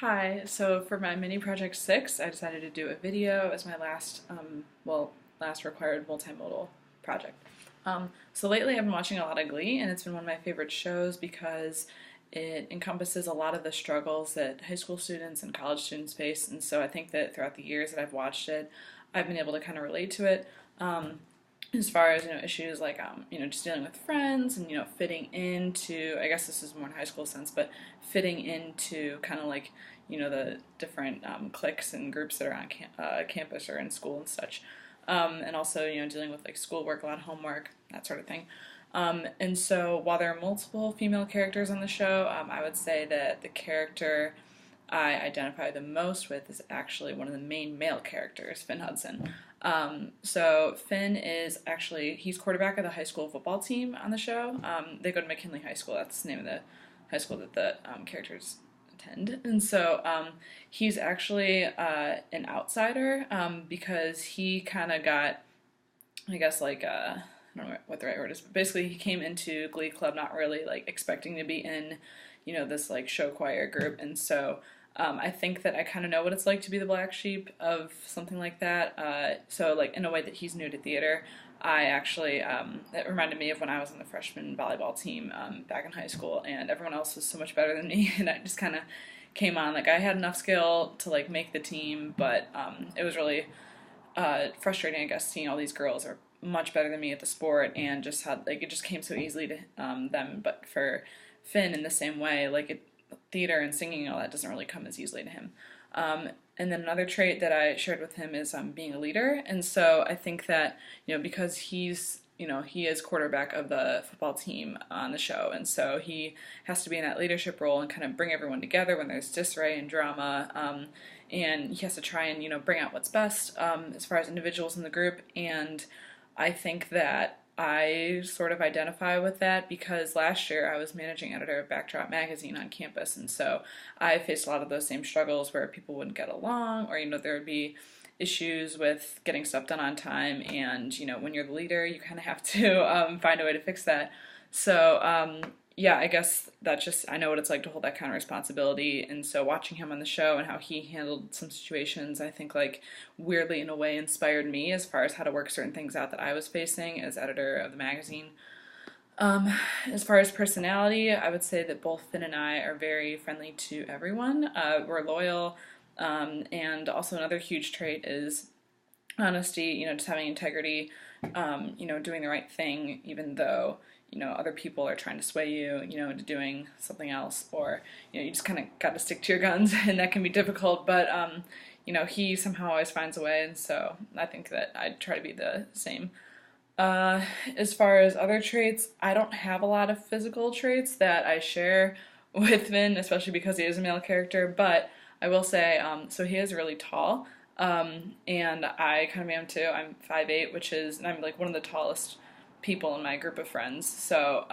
Hi, so for my mini project 6, I decided to do a video as my last required multimodal project. So lately I've been watching a lot of Glee, and it's been one of my favorite shows because it encompasses a lot of the struggles that high school students and college students face, and so I think that throughout the years that I've watched it, I've been able to kind of relate to it. As far as issues like just dealing with friends and fitting into, I guess this is more in high school sense, but fitting into kind of like the different cliques and groups that are on campus or in school and such, and also dealing with like schoolwork, a lot of homework, that sort of thing. And so while there are multiple female characters on the show, I would say that the character I identify the most with is actually one of the main male characters, Finn Hudson. So Finn is actually, he's quarterback of the high school football team on the show. They go to McKinley High School. That's the name of the high school that the characters attend. And so he's actually an outsider because he kind of got, I guess, like, I don't know what the right word is, but basically he came into Glee Club not really like expecting to be in, this like show choir group. And so I think that I kind of know what it's like to be the black sheep of something like that. So like in a way that he's new to theater, I actually, it reminded me of when I was on the freshman volleyball team back in high school, and everyone else was so much better than me, and I just kind of came on. Like I had enough skill to like make the team, but it was really frustrating, I guess, seeing all these girls are much better than me at the sport, and just had like it just came so easily to them. But for Finn, in the same way, like theater and singing and all that doesn't really come as easily to him. And then another trait that I shared with him is being a leader. And so I think that, because he's, he is quarterback of the football team on the show. And so he has to be in that leadership role and kind of bring everyone together when there's disarray and drama. And he has to try and, bring out what's best as far as individuals in the group. And I think that I sort of identify with that because last year I was managing editor of Backdrop magazine on campus, and so I faced a lot of those same struggles where people wouldn't get along, or there would be issues with getting stuff done on time, and when you're the leader you kind of have to find a way to fix that. So yeah, I guess that's just, I know what it's like to hold that kind of responsibility, and so watching him on the show and how he handled some situations, I think, like, weirdly in a way inspired me as far as how to work certain things out that I was facing as editor of the magazine. As far as personality, I would say that both Finn and I are very friendly to everyone. We're loyal, and also another huge trait is honesty, just having integrity, doing the right thing even though other people are trying to sway you, into doing something else, or, you just kind of got to stick to your guns, and that can be difficult, but, he somehow always finds a way, and so I think that I try to be the same. As far as other traits, I don't have a lot of physical traits that I share with Vin, especially because he is a male character, but I will say, so he is really tall, and I kind of am too. I'm 5'8", and I'm like one of the tallest people in my group of friends, so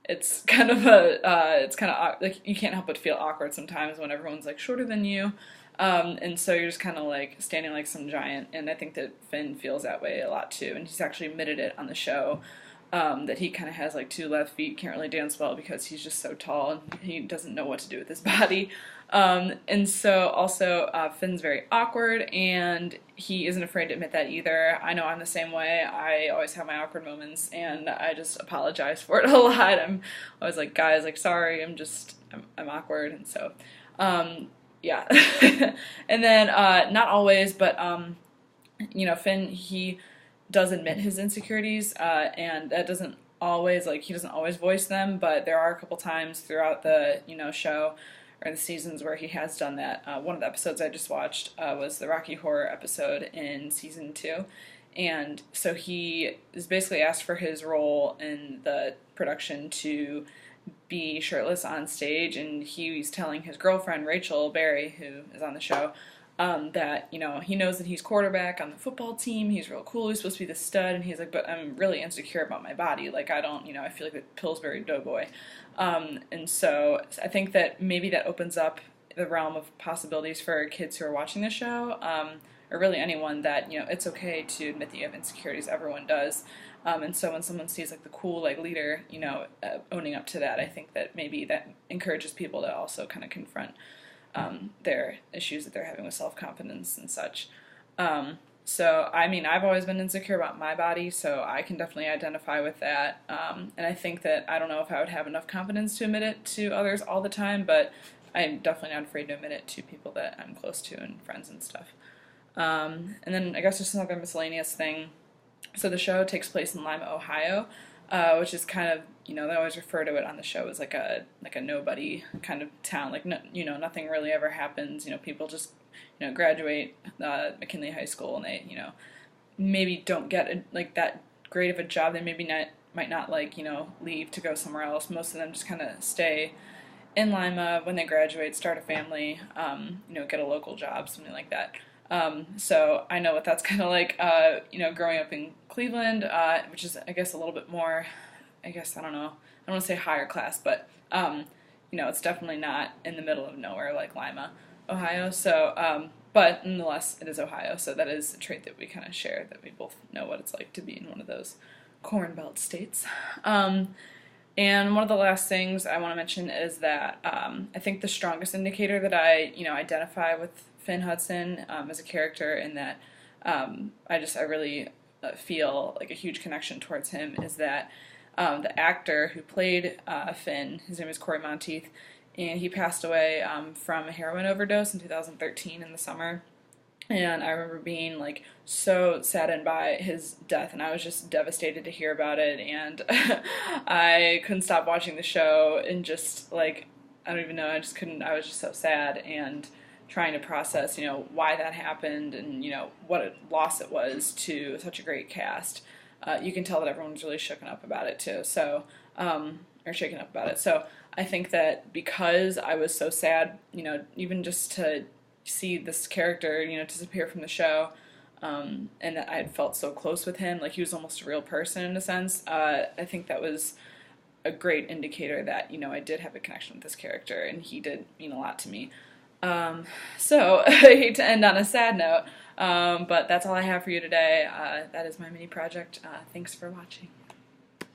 it's kind of like you can't help but feel awkward sometimes when everyone's like shorter than you, and so you're just kind of like standing like some giant, and I think that Finn feels that way a lot too, and he's actually admitted it on the show, that he kind of has like two left feet, can't really dance well because he's just so tall and he doesn't know what to do with his body. And so also Finn's very awkward, and he isn't afraid to admit that either. I know I'm the same way. I always have my awkward moments, and I just apologize for it a lot. I'm always like, guys, like, sorry, I'm awkward, and so, yeah. And then, not always, but, Finn, he does admit his insecurities, and that doesn't always, like, he doesn't always voice them, but there are a couple times throughout the, show, or the seasons where he has done that. One of the episodes I just watched was the Rocky Horror episode in season 2, and so he is basically asked for his role in the production to be shirtless on stage, and he's telling his girlfriend Rachel Berry, who is on the show, that, he knows that he's quarterback on the football team, he's real cool, he's supposed to be the stud, and he's like, but I'm really insecure about my body, like, I don't, I feel like a Pillsbury Doughboy. And so I think that maybe that opens up the realm of possibilities for kids who are watching the show, or really anyone, that, it's okay to admit that you have insecurities, everyone does. And so when someone sees like the cool like leader, owning up to that, I think that maybe that encourages people to also kind of confront their issues that they're having with self-confidence and such. So, I mean, I've always been insecure about my body, so I can definitely identify with that. And I think that I don't know if I would have enough confidence to admit it to others all the time, but I'm definitely not afraid to admit it to people that I'm close to and friends and stuff. And then I guess just another miscellaneous thing. So the show takes place in Lima, Ohio, which is kind of, they always refer to it on the show as like a nobody kind of town. Like, no, nothing really ever happens. People just, graduate McKinley High School and they, maybe don't get that great of a job. They might not leave to go somewhere else. Most of them just kind of stay in Lima when they graduate, start a family, get a local job, something like that. So I know what that's kind of like, growing up in Cleveland, which is, I guess, a little bit more, I don't know, I don't want to say higher class, but, it's definitely not in the middle of nowhere like Lima, Ohio. So, but nonetheless, it is Ohio, so that is a trait that we kind of share, that we both know what it's like to be in one of those Corn Belt states. And one of the last things I want to mention is that I think the strongest indicator that I, identify with Finn Hudson as a character, and that I really feel like a huge connection towards him, is that the actor who played Finn, his name is Corey Monteith, and he passed away from a heroin overdose in 2013 in the summer. And I remember being so saddened by his death, and I was just devastated to hear about it, and I couldn't stop watching the show, and just I don't even know, I was just so sad, and trying to process, why that happened, and, what a loss it was to such a great cast. You can tell that everyone's really shaken up about it too, so, shaken up about it. So I think that because I was so sad, even just to see this character, disappear from the show, and that I had felt so close with him, he was almost a real person in a sense, I think that was a great indicator that, I did have a connection with this character, and he did mean a lot to me. So, I hate to end on a sad note, but that's all I have for you today. That is my mini project. Thanks for watching.